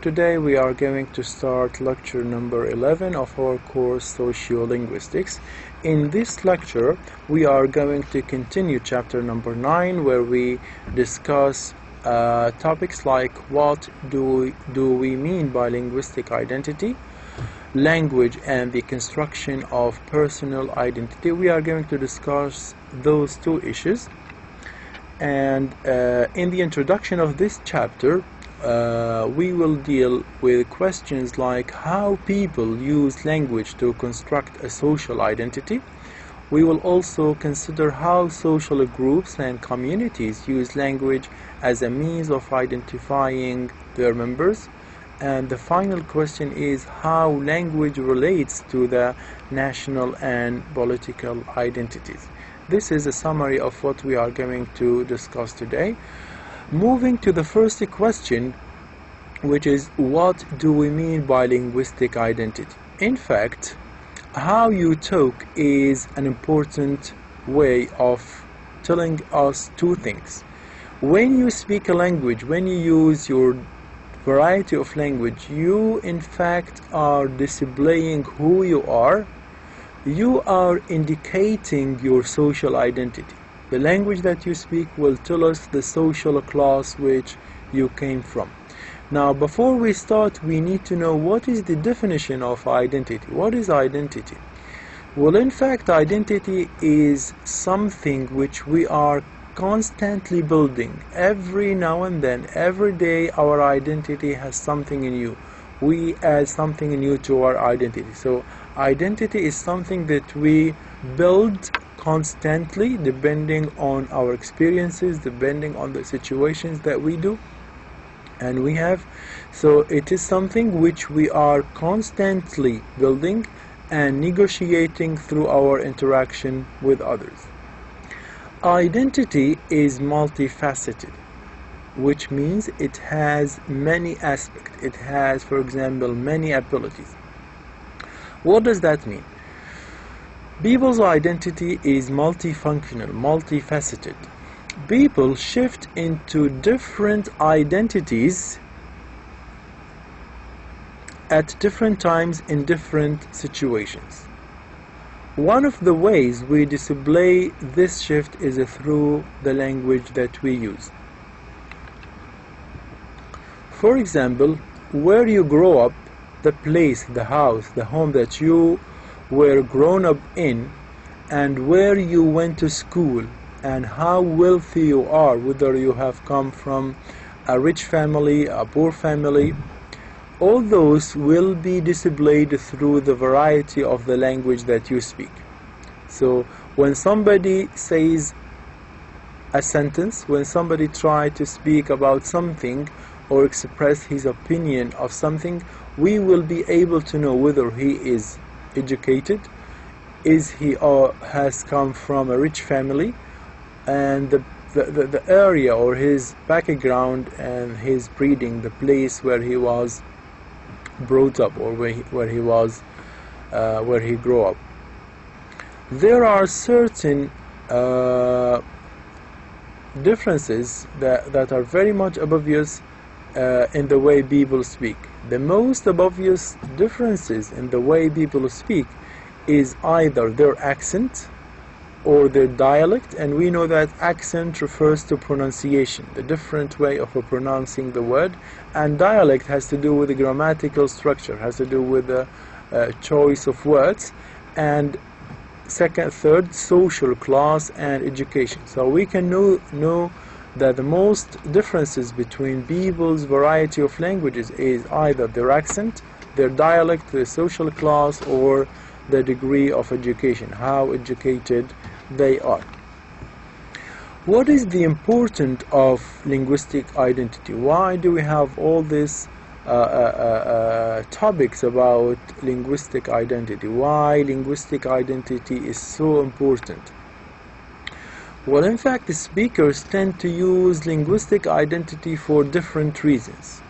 Today we are going to start lecture number 11 of our course Sociolinguistics. In this lecture we are going to continue chapter number 9, where we discuss topics like what do we mean by linguistic identity, language and the construction of personal identity. We are going to discuss those two issues, and in the introduction of this chapter we will deal with questions like how people use language to construct a social identity. We will also consider how social groups and communities use language as a means of identifying their members. And the final question is how language relates to the national and political identities. This is a summary of what we are going to discuss today. Moving to the first question, which is what do we mean by linguistic identity? In fact, how you talk is an important way of telling us two things. When you speak a language, when you use your variety of language, you in fact are displaying who you are. You are indicating your social identity. The language that you speak will tell us the social class which you came from. Now, before we start, we need to know what is the definition of identity. What is identity? Well, in fact, identity is something which we are constantly building. Every now and then, every day, our identity has something new. We add something new to our identity. So identity is something that we build constantly, depending on our experiences, depending on the situations that we do and we have. So it is something which we are constantly building and negotiating through our interaction with others. Identity is multifaceted, which means it has many aspects. It has, for example, many abilities. What does that mean? People's identity is multifunctional, multifaceted. People shift into different identities at different times in different situations. One of the ways we display this shift is through the language that we use. For example, where you grow up, the place, the house, the home that you were grown up in, and where you went to school, and how wealthy you are, whether you have come from a rich family, a poor family, all those will be displayed through the variety of the language that you speak. So when somebody says a sentence, when somebody tries to speak about something or express his opinion of something, we will be able to know whether he is educated, is he or has come from a rich family, and the area or his background and his breeding, the place where he was brought up or where he grew up. There are certain differences that are very much obvious in the way people speak. The most obvious differences in the way people speak is either their accent or their dialect, and we know that accent refers to pronunciation, the different way of pronouncing the word, and dialect has to do with the grammatical structure, has to do with the choice of words, and third, social class and education. So we can know that the most differences between people's variety of languages is either their accent, their dialect, their social class, or the degree of education, how educated they are. What is the importance of linguistic identity? Why do we have all these topics about linguistic identity? Why linguistic identity is so important? Well, in fact, the speakers tend to use linguistic identity for different reasons.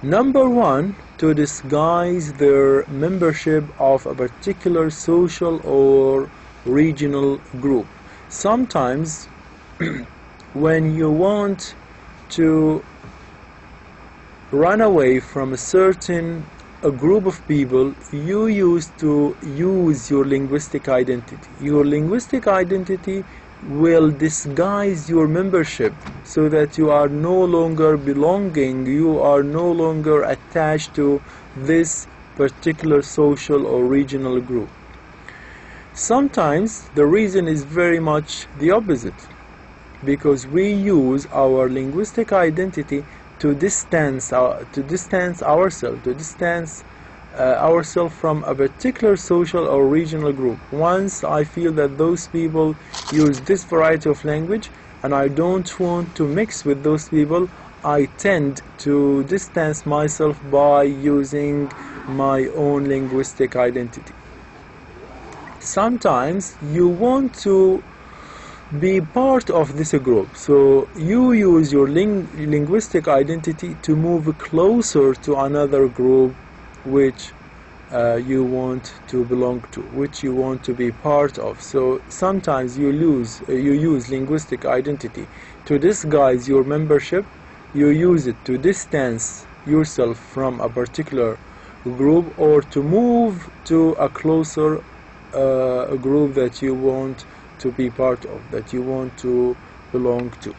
Number one, to disguise their membership of a particular social or regional group. Sometimes when you want to run away from a group of people, you used to use your linguistic identity. Your linguistic identity will disguise your membership so that you are no longer belonging, you are no longer attached to this particular social or regional group. Sometimes the reason is very much the opposite, because we use our linguistic identity to distance ourselves from a particular social or regional group. Once I feel that those people use this variety of language and I don't want to mix with those people, I tend to distance myself by using my own linguistic identity. Sometimes you want to be part of this group, so you use your linguistic identity to move closer to another group which you want to belong to, which you want to be part of. So sometimes you use linguistic identity to disguise your membership. You use it to distance yourself from a particular group, or to move to a closer group that you want to be part of, that you want to belong to.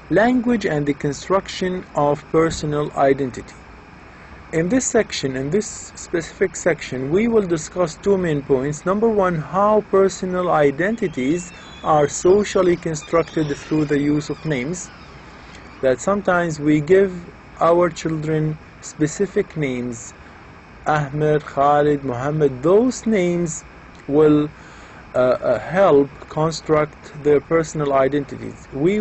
Language and the construction of personal identity. In this specific section, we will discuss two main points. Number one, how personal identities are socially constructed through the use of names. That sometimes we give our children specific names, Ahmed, Khalid, Muhammad. Those names will help construct their personal identities. We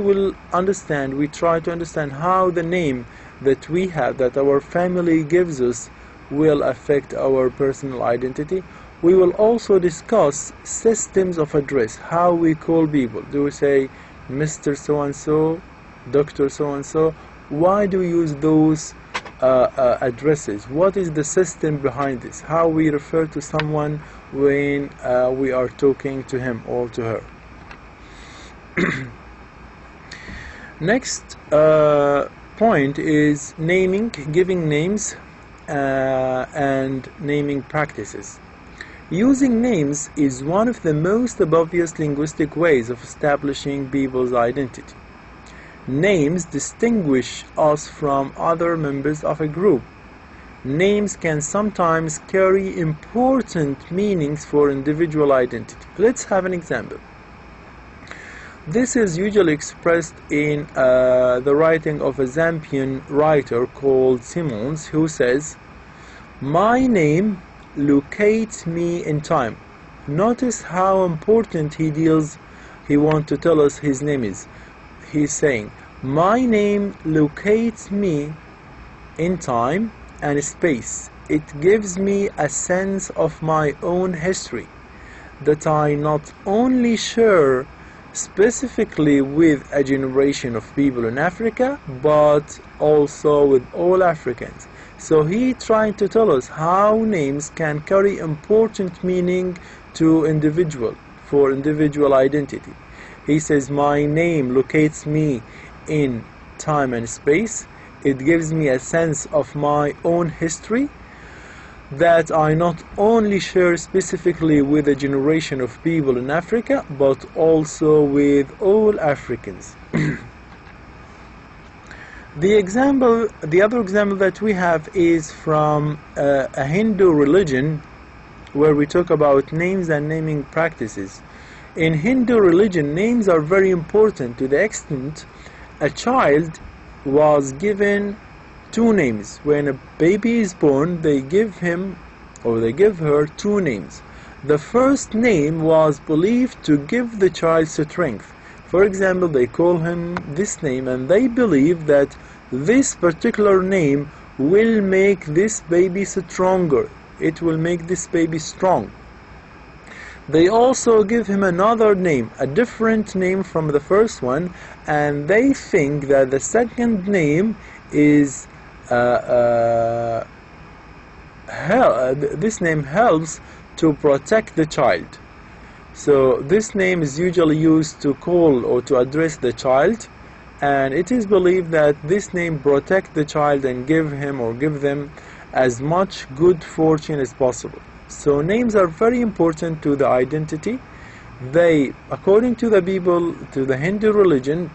try to understand how the name that we have, that our family gives us, will affect our personal identity. We will also discuss systems of address, how we call people. Do we say Mr. So-and-so, Dr. So-and-so? Why do we use those addresses? What is the system behind this? How we refer to someone when we are talking to him or to her. Next point is naming, giving names and naming practices. Using names is one of the most obvious linguistic ways of establishing people's identity. Names distinguish us from other members of a group. Names can sometimes carry important meanings for individual identity. Let's have an example. This is usually expressed in the writing of a Zambian writer called Simons, who says, "My name locates me in time." Notice how important he wants to tell us his name is. He's saying, "My name locates me in time and space. It gives me a sense of my own history that I not only share specifically with a generation of people in Africa, but also with all Africans." So he trying to tell us how names can carry important meaning to for individual identity. He says, "My name locates me in time and space. It gives me a sense of my own history that I not only share specifically with a generation of people in Africa, but also with all Africans." The other example that we have is from a Hindu religion, where we talk about names and naming practices. In Hindu religion, names are very important to the extent a child was given two names. When a baby is born, they give him or they give her two names. The first name was believed to give the child strength. For example, they call him this name, and they believe that this particular name will make this baby stronger. It will make this baby strong. They also give him another name, a different name from the first one, and they think that the second name is this name helps to protect the child. So this name is usually used to call or to address the child, and it is believed that this name protects the child and give him or give them as much good fortune as possible. So names are very important to the identity. They, according to the people, to the Hindu religion,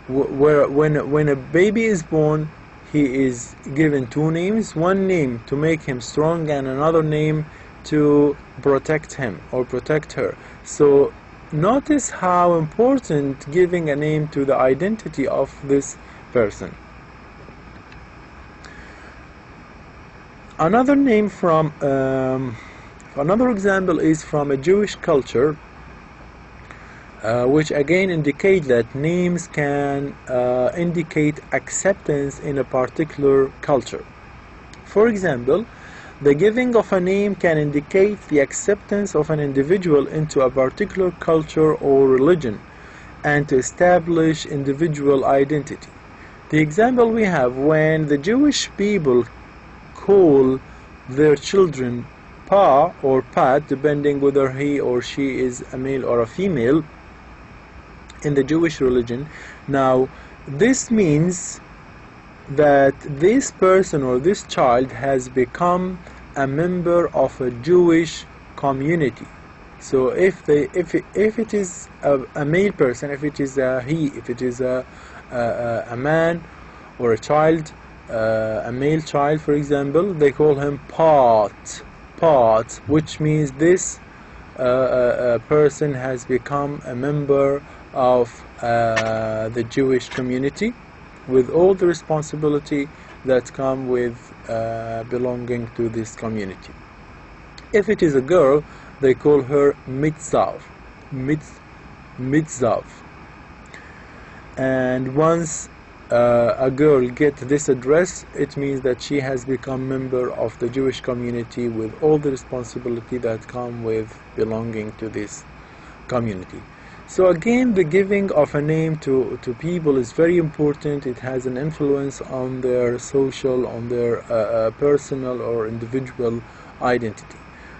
when a baby is born, he is given two names, one name to make him strong and another name to protect him or protect her. So notice how important giving a name to the identity of this person. Another name from another example is from a Jewish culture, which again indicate that names can indicate acceptance in a particular culture. For example, the giving of a name can indicate the acceptance of an individual into a particular culture or religion and to establish individual identity. The example we have, when the Jewish people call their children Pa or Pat, depending whether he or she is a male or a female in the Jewish religion. Now, this means that this person or this child has become a member of a Jewish community. So if it is a male person, if it is if it is a man or a child, a male child, for example, they call him Pat, which means this person has become a member of the Jewish community, with all the responsibility that come with belonging to this community. If it is a girl, they call her Mitzav. And once a girl gets this address, it means that she has become member of the Jewish community with all the responsibility that come with belonging to this community. So again, the giving of a name to people is very important. It has an influence on their social, on their personal or individual identity.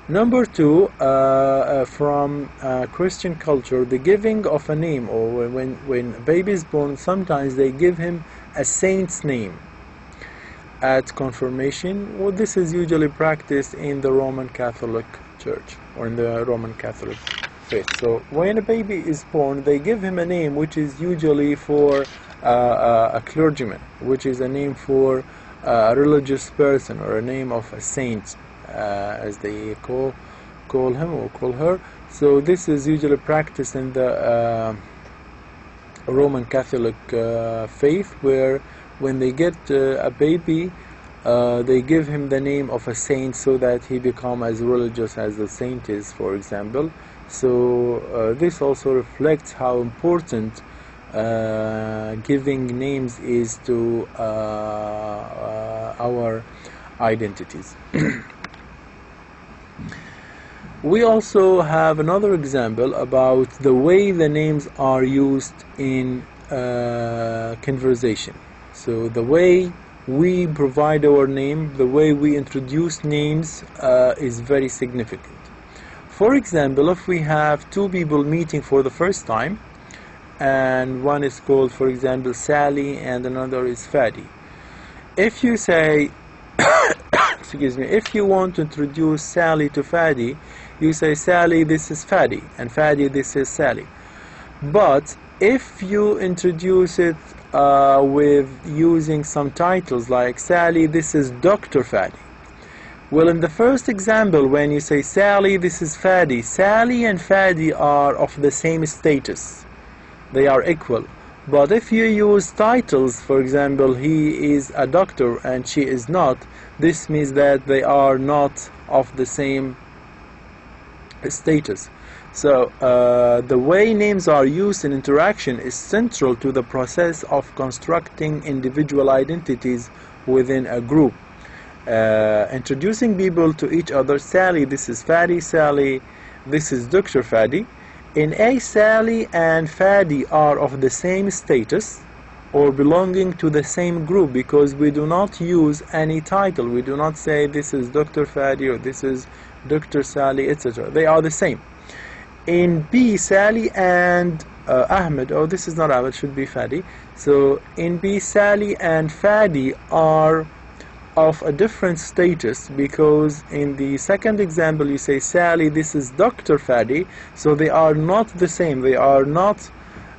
Number two, from Christian culture, the giving of a name, or when a baby is born, sometimes they give him a saint's name at confirmation. Well, this is usually practiced in the Roman Catholic Church or in the Roman Catholic faith. So when a baby is born, they give him a name which is usually for a clergyman, which is a name for a religious person, or a name of a saint, as they call him or call her. So this is usually practiced in the Roman Catholic faith, where when they get a baby, they give him the name of a saint so that he become as religious as the saint is, for example. So this also reflects how important giving names is to our identities. We also have another example about the way the names are used in conversation. So the way we provide our name, the way we introduce names is very significant. For example, if we have two people meeting for the first time, and one is called, for example, Sally, and another is Fadi. If you say, excuse me, if you want to introduce Sally to Fadi, you say, Sally, this is Fadi, and Fadi, this is Sally. But if you introduce it with using some titles like Sally, this is Dr. Fadi. Well, in the first example, when you say Sally, this is Fadi, Sally and Fadi are of the same status. They are equal. But if you use titles, for example, he is a doctor and she is not, this means that they are not of the same status. So the way names are used in interaction is central to the process of constructing individual identities within a group. Introducing people to each other, Sally, this is Fadi, Sally, this is Dr. Fadi. In A, Sally and Fadi are of the same status or belonging to the same group, because we do not use any title. We do not say this is Dr. Fadi or this is Dr. Sally, etc. They are the same. In B, Sally and Ahmed, oh, this is not Ahmed, should be Fadi. So in B, Sally and Fadi are of a different status, because in the second example you say Sally, this is Dr. Fadi, so they are not the same. They are not.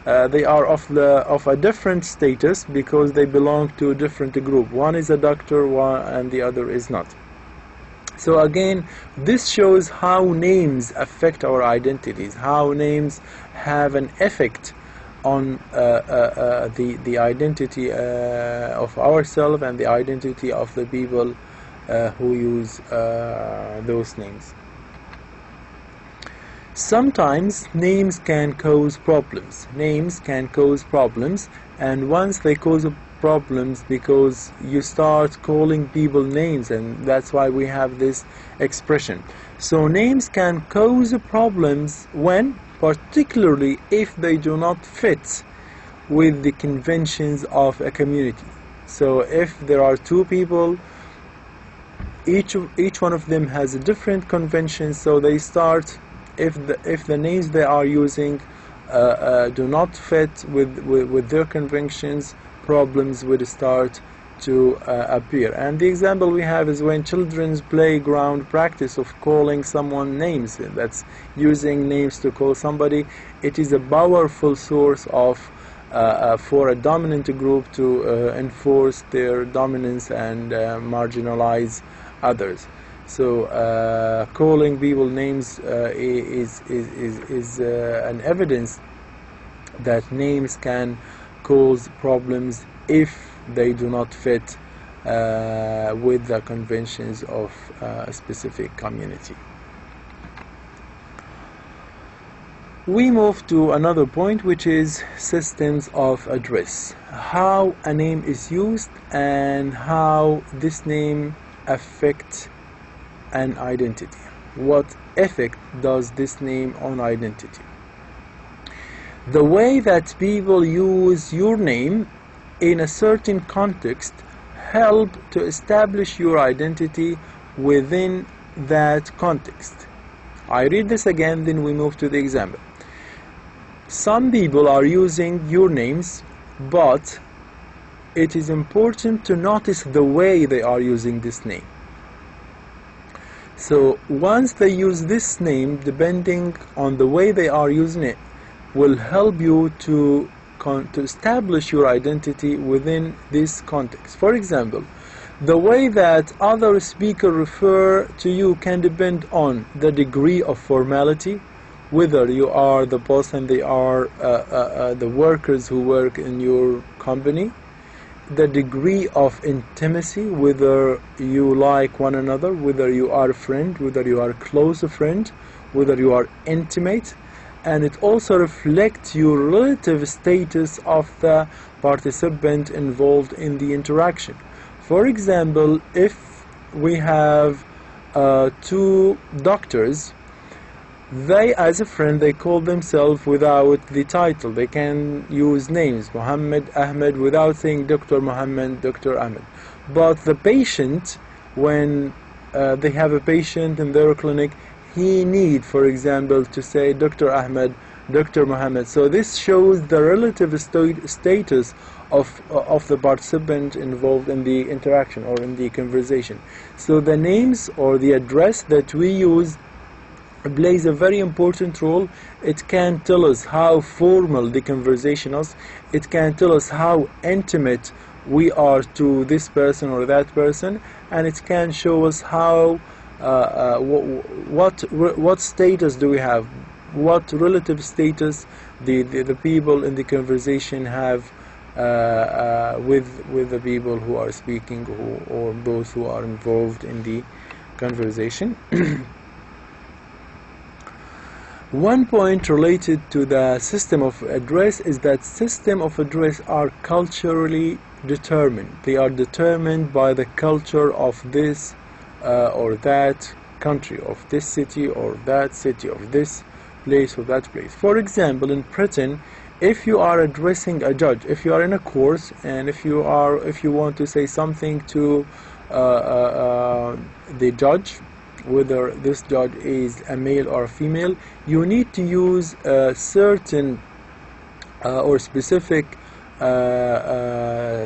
They are of a different status because they belong to a different group. One is a doctor, and the other is not. So again, this shows how names affect our identities, how names have an effect on the identity of ourselves and the identity of the people who use those names. Sometimes names can cause problems. Names can cause problems, and once they cause problems, because you start calling people names, and that's why we have this expression. So names can cause problems when, particularly if they do not fit with the conventions of a community. So if there are two people, each one of them has a different convention, so they start, if the names they are using do not fit with their conventions, problems would start to appear. And the example we have is when children's playground practice of calling someone names, that's using names to call somebody. It is a powerful source of for a dominant group to enforce their dominance and marginalize others. So calling people names is an evidence that names can cause problems if they do not fit with the conventions of a specific community. We move to another point, which is systems of address. How a name is used and how this name affects an identity. What effect does this name on identity? The way that people use your name in a certain context help to establish your identity within that context. I read this again, then we move to the example. Some people are using your names, but it is important to notice the way they are using this name. So once they use this name, depending on the way they are using it, will help you to establish your identity within this context. For example, the way that other speakers refer to you can depend on the degree of formality, whether you are the boss and they are the workers who work in your company, the degree of intimacy, whether you like one another, whether you are a friend, whether you are a close friend, whether you are intimate, and it also reflects your relative status of the participant involved in the interaction. For example, if we have two doctors, they, as a friend, they call themselves without the title. They can use names, Muhammad, Ahmed, without saying Dr. Muhammad, Dr. Ahmed. But the patient, when they have a patient in their clinic, he need, for example, to say Dr. Ahmed, Dr. Muhammad. So this shows the relative status of the participant involved in the interaction or in the conversation. So the names or the address that we use plays a very important role. It can tell us how formal the conversation is. It can tell us how intimate we are to this person or that person, and it can show us how what status do we have, what relative status the people in the conversation have with the people who are speaking or those who are involved in the conversation. One point related to the system of address is that system of address are culturally determined. They are determined by the culture of this or that country, of this city or that city, of this place or that place. For example, in Britain, if you are addressing a judge, if you are in a course and if you want to say something to the judge, whether this judge is a male or a female, you need to use certain or specific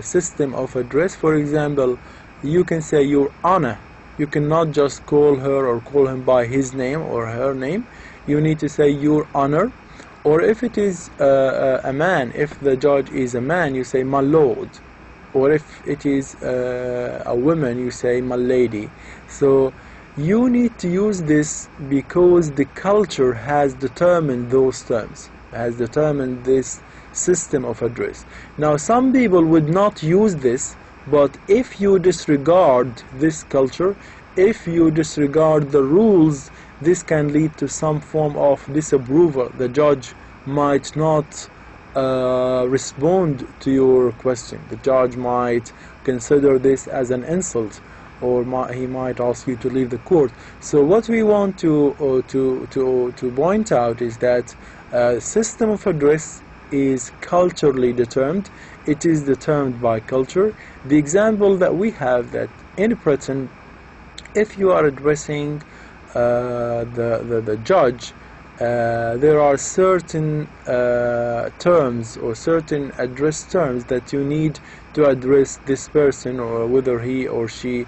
system of address. For example, you can say your honor. You cannot just call her or call him by his name or her name. You need to say your honor. Or if it is a man, if the judge is a man, you say my lord. Or if it is a woman, you say my lady. So you need to use this because the culture has determined those terms, has determined this system of address. Now some people would not use this, but if you disregard this culture, if you disregard the rules, this can lead to some form of disapproval. The judge might not respond to your question. The judge might consider this as an insult, or he might ask you to leave the court. So what we want to point out is that system of address is culturally determined. It is determined by culture. The example that we have, that in Britain, if you are addressing the judge, there are certain terms or certain address terms that you need to address this person, or whether he or she,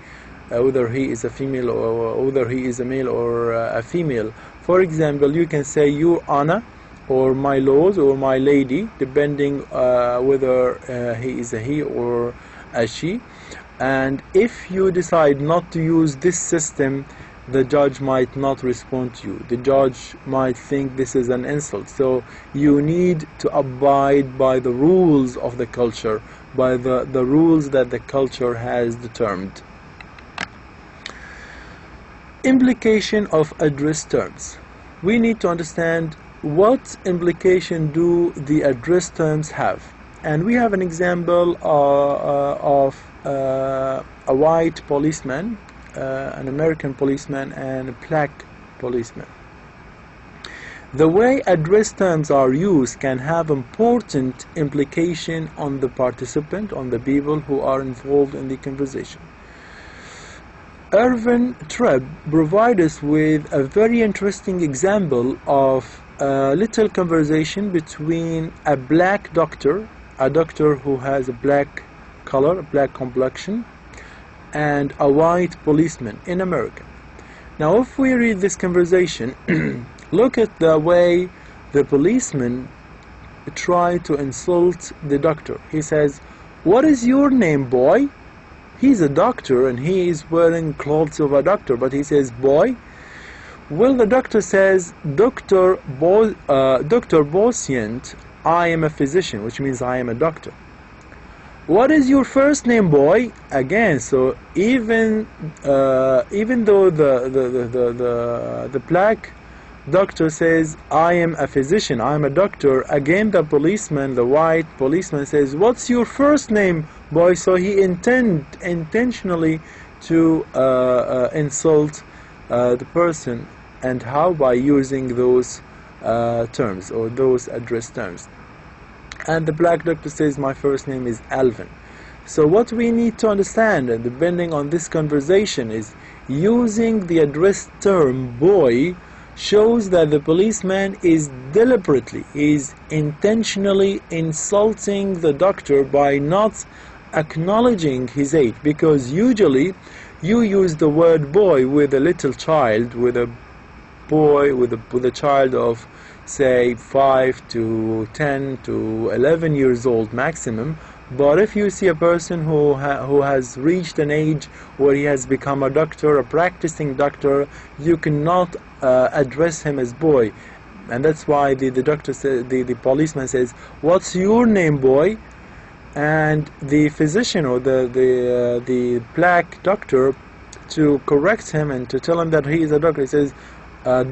whether he is a female or whether he is a male or a female. For example, you can say your honor, or my lord, or my lady, depending whether he is a he or a she. And if you decide not to use this system, the judge might not respond to you. The judge might think this is an insult. So you need to abide by the rules of the culture, by the rules that the culture has determined. Implication of address terms. We need to understand what implication do the address terms have. And we have an example of a white policeman, an American policeman, and a black policeman. The way address terms are used can have important implication on the participant, on the people who are involved in the conversation. Irvin Tripp provides us with a very interesting example of a little conversation between a black doctor, a doctor who has a black color, a black complexion, and a white policeman in America. Now if we read this conversation, look at the way the policeman tried to insult the doctor. He says, "What is your name, boy?" He's a doctor and he is wearing clothes of a doctor, but he says, "Boy." Well, the doctor says, Dr. Bosient, I am a physician, which means I am a doctor. "What is your first name, boy?" Again, so even though the black doctor says, "I am a physician, I am a doctor," again the policeman, the white policeman, says, "What's your first name, boy?" So he intentionally to insult the person. And how? By using those terms, or those address terms. And the black doctor says, "My first name is Alvin." So what we need to understand, and depending on this conversation, is using the address term boy shows that the policeman is deliberately, is intentionally insulting the doctor by not acknowledging his age. Because usually you use the word boy with a little child, with a boy, with a child of say 5 to 10 to 11 years old maximum. But if you see a person who has reached an age where he has become a doctor, a practicing doctor, you cannot address him as boy. And that's why the doctor says, the policeman says, "What's your name, boy?" And the physician, or the black doctor, to correct him and to tell him that he is a doctor, he says,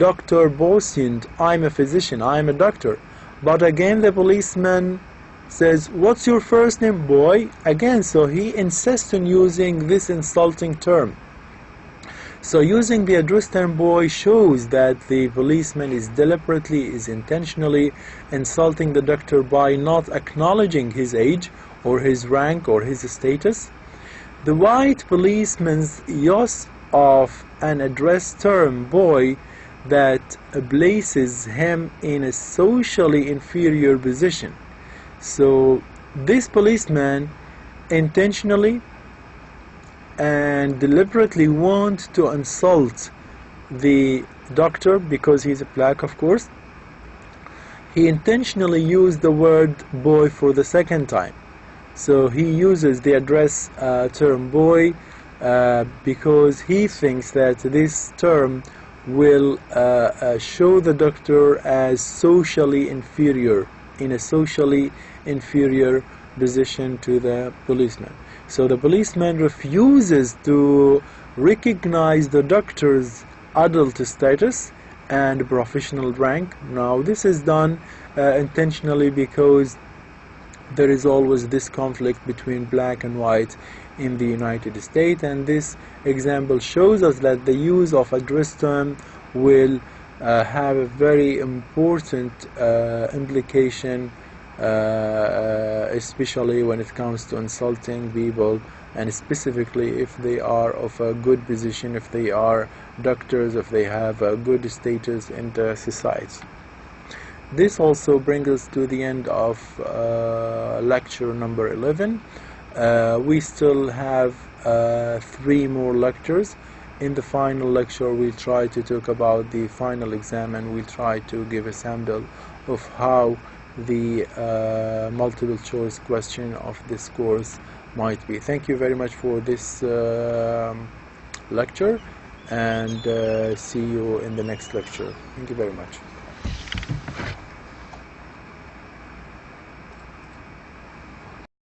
"Dr. Bosient, I'm a physician, I'm a doctor." But again the policeman says, "What's your first name, boy?" Again, so he insists on using this insulting term. So using the address term boy shows that the policeman is deliberately, is intentionally insulting the doctor by not acknowledging his age or his rank or his status. The white policeman's use of an address term boy that places him in a socially inferior position. So this policeman intentionally and deliberately want to insult the doctor because he's black, of course. He intentionally used the word boy for the second time. So he uses the address term boy because he thinks that this term will show the doctor as socially inferior, in a socially inferior position to the policeman. So the policeman refuses to recognize the doctor's adult status and professional rank. Now this is done intentionally because there is always this conflict between black and white in the United States, and this example shows us that the use of address term will have a very important implication, especially when it comes to insulting people, and specifically if they are of a good position, if they are doctors, if they have a good status in the society. This also brings us to the end of lecture number 11. We still have 3 more lectures. In the final lecture we'll try to talk about the final exam, and we'll try to give a sample of how the multiple choice question of this course might be. Thank you very much for this lecture, and see you in the next lecture. Thank you very much.